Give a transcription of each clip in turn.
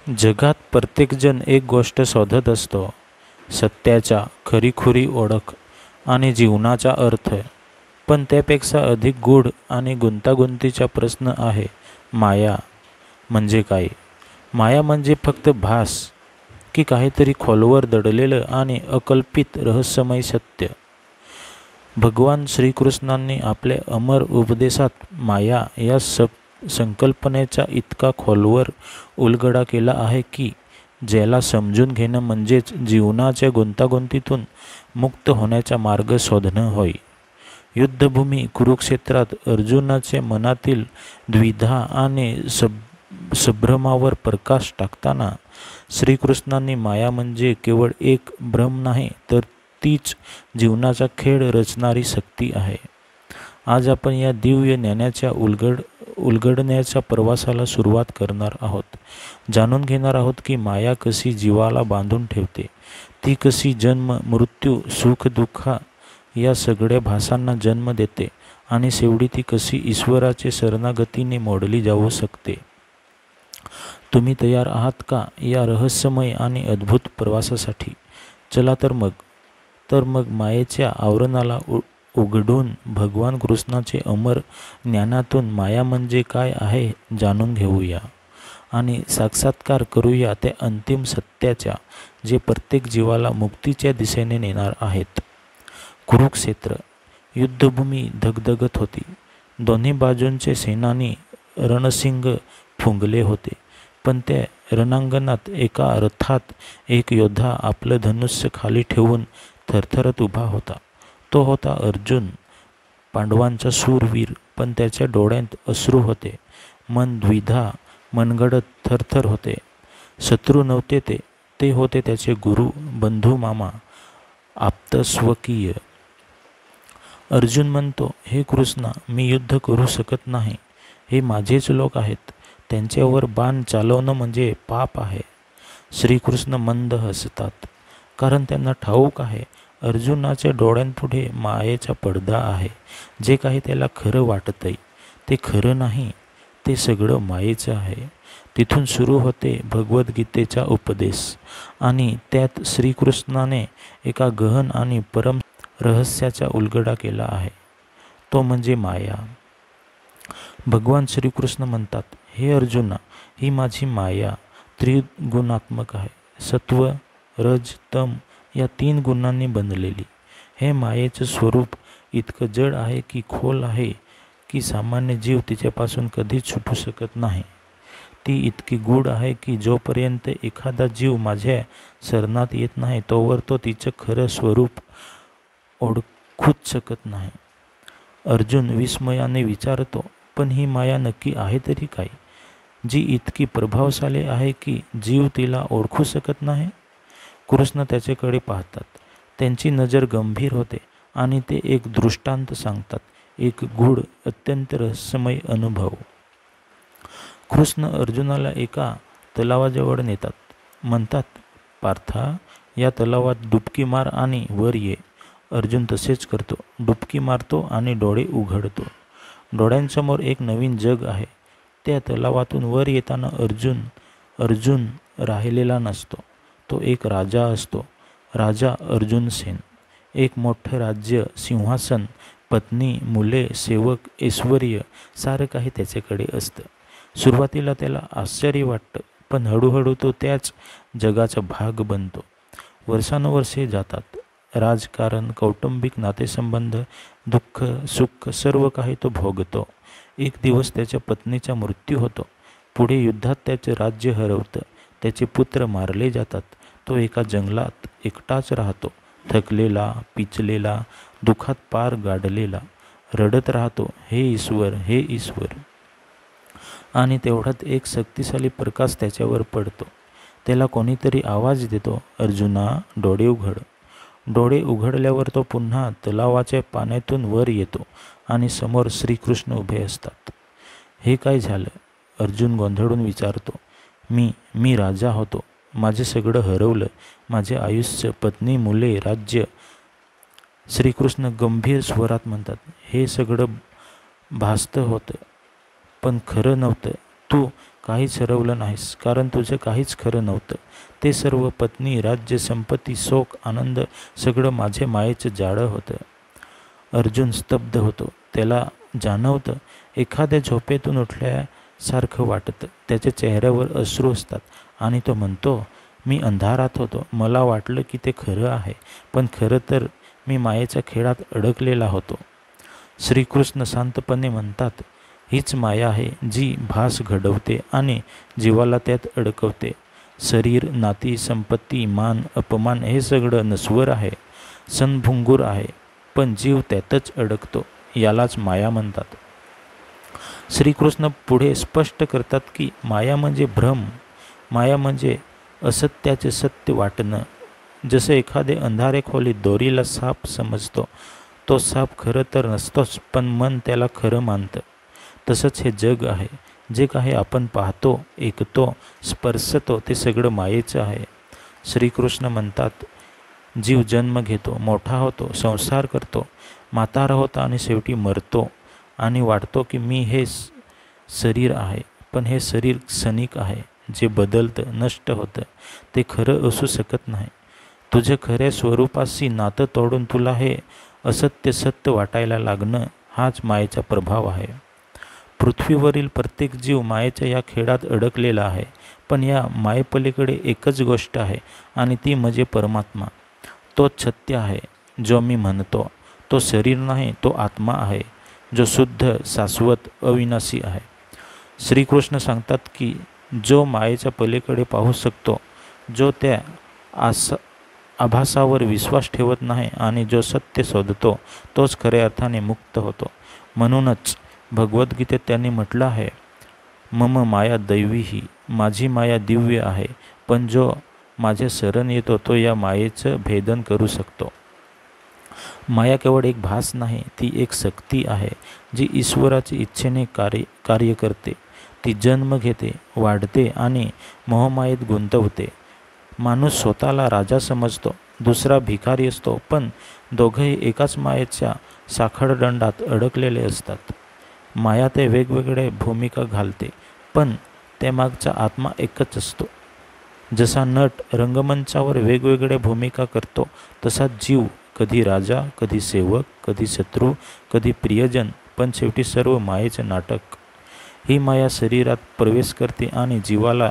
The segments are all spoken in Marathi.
जगात प्रत्येकजण एक गोष्ट शोधत असतो, सत्याच्या खरीखुरी ओळख आणि जीवनाचा अर्थ. पण त्यापेक्षा अधिक गूढ आणि गुंतागुंतीचा प्रश्न आहे, माया म्हणजे काय? माया म्हणजे फक्त भास की काहीतरी खोलवर दडलेलं आणि अकल्पित रहस्यमय सत्य? भगवान श्रीकृष्णांनी आपल्या अमर उपदेशात माया या संकल्पनेचा इतका खोलवर उलगडा केला आहे की ज्याला समजून घेणं म्हणजेच जीवनाच्या गुंतागुंतीतून मुक्त होण्याचा मार्ग शोधणं होय. युद्धभूमी कुरुक्षेत्रात अर्जुनाच्या मनातील द्विधा आणि संभ्रमावर प्रकाश टाकताना श्रीकृष्णांनी माया म्हणजे केवळ एक भ्रम नाही, तर तीच जीवनाचा खेळ रचणारी शक्ती आहे. आज आपण या दिव्य ज्ञानाच्या उलगडण्याच्या प्रवासाला सुरुवात करणार आहोत. जाणून घेणार आहोत की माया कशी जीवाला बांधून ठेवते, ती कशी जन्म मृत्यू सुख दुःख या सगळ्या भासांना जन्म देते आणि शेवटी ती कशी ईश्वराच्या शरणागतीने मोडली जाऊ शकते. तुम्ही तयार आहात का या रहस्यमय आणि अद्भुत प्रवासासाठी? चला तर मग मायेच्या आवरणाला उघडून भगवान कृष्णाचे अमर ज्ञानातून माया म्हणजे काय आहे जाणून घेऊया आणि साक्षात्कार करूया त्या अंतिम सत्याच्या, जे प्रत्येक जीवाला मुक्तीच्या दिशेने नेणार आहेत. कुरुक्षेत्र युद्धभूमी धगधगत होती. दोन्ही बाजूंचे सेनानी रणसिंग फुंकले होते. पण त्या रणांगणात एका रथात एक योद्धा आपलं धनुष्य खाली ठेवून थरथरत उभा होता. तो होता अर्जुन, पांडवांचा शूरवीर. पण त्याच्या डोळ्यात अश्रू होते, मन द्विधा मनगडत थरथर होते. शत्रू नव्हते ते होते त्याचे गुरु, बंधू, मामा, आप्तस्वकीय. अर्जुन म्हणतो, हे कृष्णा, मी युद्ध करू शकत नाही. हे माझेच लोक आहेत. त्यांच्यावर बाण चालवणं म्हणजे पाप आहे. श्रीकृष्ण मंद हसतात, कारण त्यांना ठाऊक आहे अर्जुनाच्या डोळ्यांपुढे मायेचा पडदा आहे. जे काही त्याला खरं वाटतंय ते खरं नाही, ते सगळं मायेचं आहे. तिथून सुरू होते भगवद्गीतेचा उपदेश आणि त्यात श्रीकृष्णाने एका गहन आणि परम रहस्याचा उलगडा केला आहे, तो म्हणजे माया. भगवान श्रीकृष्ण म्हणतात, हे अर्जुना, ही माझी माया त्रिगुणात्मक आहे. सत्व रज तम या 3 गुणांनी बनलेली. हे मायेचं स्वरूप इतकं जड आहे की खोल आहे की सामान्य जीव तिच्यापासून कधीच सुटू शकत नाही. ती इतकी गूढ आहे की जोपर्यंत एखादा जीव माझ्या शरणात येत नाही तोवर तो तिचं खरं स्वरूप ओळखूच शकत नाही. अर्जुन विस्मयाने विचारतो, पण ही माया नक्की आहे तरी काय, जी इतकी प्रभावशाली आहे की जीव तिला ओळखू शकत नाही? कृष्ण त्याच्याकडे पाहतात. त्यांची नजर गंभीर होते आणि ते एक दृष्टांत सांगतात, एक गूढ अत्यंत रहस्यमय अनुभव. कृष्ण अर्जुनाला एका तलावाजवळ नेतात. म्हणतात, पार्था, या तलावात डुबकी मार आणि वर ये. अर्जुन तसेच करतो. डुबकी मारतो आणि डोळे उघडतो. डोळ्यांसमोर एक नवीन जग आहे. त्या तलावातून वर येताना अर्जुन राहिलेला नसतो. तो एक राजा असतो. राजा अर्जुन सेन. एक मोठं राज्य, सिंहासन, पत्नी, मुले, सेवक, ऐश्वर्य सारं काही त्याच्याकडे असतं. सुरुवातीला त्याला आश्चर्य वाटतं, पण हळूहळू तो त्याच जगाचा भाग बनतो. वर्षानुवर्षे जातात. राजकारण, कौटुंबिक नातेसंबंध, दुःख सुख सर्व काही तो भोगतो. एक दिवस त्याच्या पत्नीचा मृत्यू होतो. पुढे युद्धात त्याचे राज्य हरवतं. त्याचे पुत्र मारले जातात. तो एका जंगलात एकटाच राहतो. थकलेला, पिचलेला, दुःखात पार गाडलेला, रडत राहतो, हे ईश्वर, हे ईश्वर. आणि तेवढ्यात एक शक्तिशाली प्रकाश त्याच्यावर पडतो. त्याला कोणीतरी आवाज देतो, अर्जुना, डोळे उघड. डोळे उघडल्यावर तो पुन्हा तलावाच्या पाण्यातून वर येतो आणि समोर श्रीकृष्ण उभे असतात. हे काय झालं? अर्जुन गोंधळून विचारतो. मी राजा होतो. माझे सगळं हरवलं. माझे आयुष्य, पत्नी, मुले, राज्य. श्रीकृष्ण गंभीर स्वरात म्हणतात, हे सगळं भासतं होतं, पण खरं नव्हतं. तू काहीच हरवलं नाहीस, कारण तुझं काहीच खरं नव्हतं. ते सर्व पत्नी, राज्य, संपत्ती, शोक, आनंद सगळं माझे मायेचं जाळं होतं. अर्जुन स्तब्ध होतो. त्याला जाणवतं एखाद्या झोपेतून उठल्यासारखं वाटतं. त्याच्या चेहऱ्यावर अश्रू असतात आणि तो म्हणतो, मी अंधारात होतो. मला वाटलं की ते खरं आहे, पण खरं तर मी मायेच्या खेळात अडकलेला होतो. श्रीकृष्ण शांतपणे म्हणतात, हीच माया आहे जी भास घडवते आणि जीवाला त्यात अडकवते. शरीर, नाती, संपत्ती, मान, अपमान हे सगळं नश्वर आहे, सणभुंगूर आहे, पण जीव त्यातच अडकतो. यालाच माया म्हणतात. श्रीकृष्ण पुढे स्पष्ट करतात की माया म्हणजे भ्रम, माया म्हणजे असत्याचे सत्य वाटणं. जसं एखादे अंधारे खोलीत दोरीला साप समजतो, तो साप खरं तर नसतोच, पण मन त्याला खरं मानतं. तसंच हे जग आहे. जे काही आपण पाहतो, ऐकतो, स्पर्शतो ते सगळं मायेचं आहे. श्रीकृष्ण म्हणतात, जीव जन्म घेतो, मोठा होतो, संसार करतो, म्हातारा होता आणि शेवटी मरतो आणि वाटतो की मी हे शरीर आहे. पण हे शरीर क्षणिक आहे, जे बदलतं, नष्ट होतं. ते खरं असू शकत नाही. तुझ्या खऱ्या स्वरूपाशी नातं तोडून तुला हे असत्य सत्य वाटायला लागणं हाच मायेचा प्रभाव आहे. पृथ्वीवरील प्रत्येक जीव मायेच्या या खेळात अडकलेला आहे. पण या मायेपलीकडे एकच गोष्ट आहे आणि ती म्हणजे परमात्मा. तोच सत्य आहे जो मी म्हणतो. तो शरीर नाही, तो आत्मा आहे, जो शुद्ध, शाश्वत, अविनाशी आहे. श्रीकृष्ण सांगतात की जो मायेच्या पलीकडे पाहू शकतो, जो त्या आभासावर विश्वास ठेवत नाही आणि जो सत्य शोधतो, तोच खऱ्या अर्थाने मुक्त होतो. म्हणूनच भगवद्गीतेत त्यांनी म्हटलं आहे, मम माया दैवीही, माझी माया दिव्य आहे, पण जो माझ्या शरण येतो तो या मायेचं भेदन करू शकतो. माया केवळ एक भास नाही, ती एक शक्ती आहे जी ईश्वराच्या इच्छेने कार्य करते. ती जन्म घेते, वाढते आणि मोहमायेत गुंतवते. माणूस स्वतःला राजा समजतो, दुसरा भिकारी असतो, पण दोघंही एकाच मायेच्या साखळदंडात अडकलेले असतात. माया ते वेगवेगळे भूमिका घालते, पण त्यामागचा आत्मा एकच असतो. जसा नट रंगमंचावर वेगवेगळ्या भूमिका करतो, तसा जीव कधी राजा, कधी सेवक, कधी शत्रू, कधी प्रियजन, पण शेवटी सर्व मायेचं नाटक. ही माया शरीरात प्रवेश करते आणि जीवाला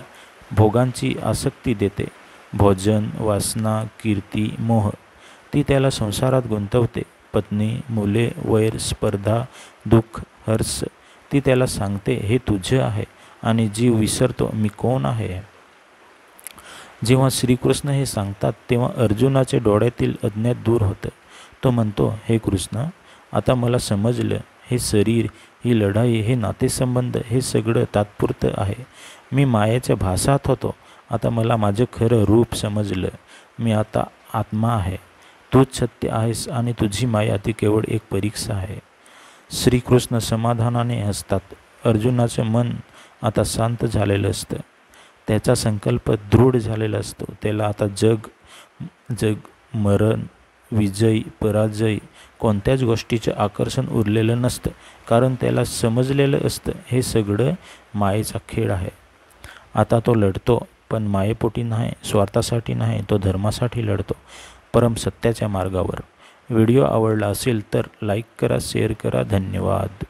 भोगांची आसक्ती देते. भोजन, वासना, कीर्ती, मोह. ती त्याला संसारात गुंतवते. पत्नी, मुले, वैर, स्पर्धा, दुःख, हर्ष. ती त्याला सांगते हे तुझं आहे आणि जीव विसरतो मी कोण आहे. जेव्हा श्रीकृष्ण हे सांगतात तेव्हा अर्जुनाचे डोळ्यातील अज्ञात दूर होतं. तो म्हणतो, हे कृष्ण, आता मला समजलं, हे शरीर, ही लढाई, हे नातेसंबंध, हे सगळं तात्पुरतं आहे. मी मायेच्या भासात होतो, आता मला माझं खरं रूप समजलं. मी आता आत्मा आहे, तूच सत्य आहेस आणि तुझी माया ती केवळ एक परीक्षा आहे. श्रीकृष्ण समाधानाने हसतात. अर्जुनाचं मन आता शांत झालेलं असतं. त्याचा संकल्प दृढ झालेला असतो. त्याला आता जग, मरण, विजय, पराजय कोणत्याच गोष्टीचं आकर्षण उरलेलं नसतं, कारण त्याला समजलेलं असतं हे सगळं मायेचा खेळ आहे. आता तो लढतो, पण मायेपोटी नाही, स्वार्थासाठी नाही, तो धर्मासाठी लढतो, परम सत्याच्या मार्गावर. व्हिडिओ आवडला असेल तर लाईक करा, शेअर करा. धन्यवाद.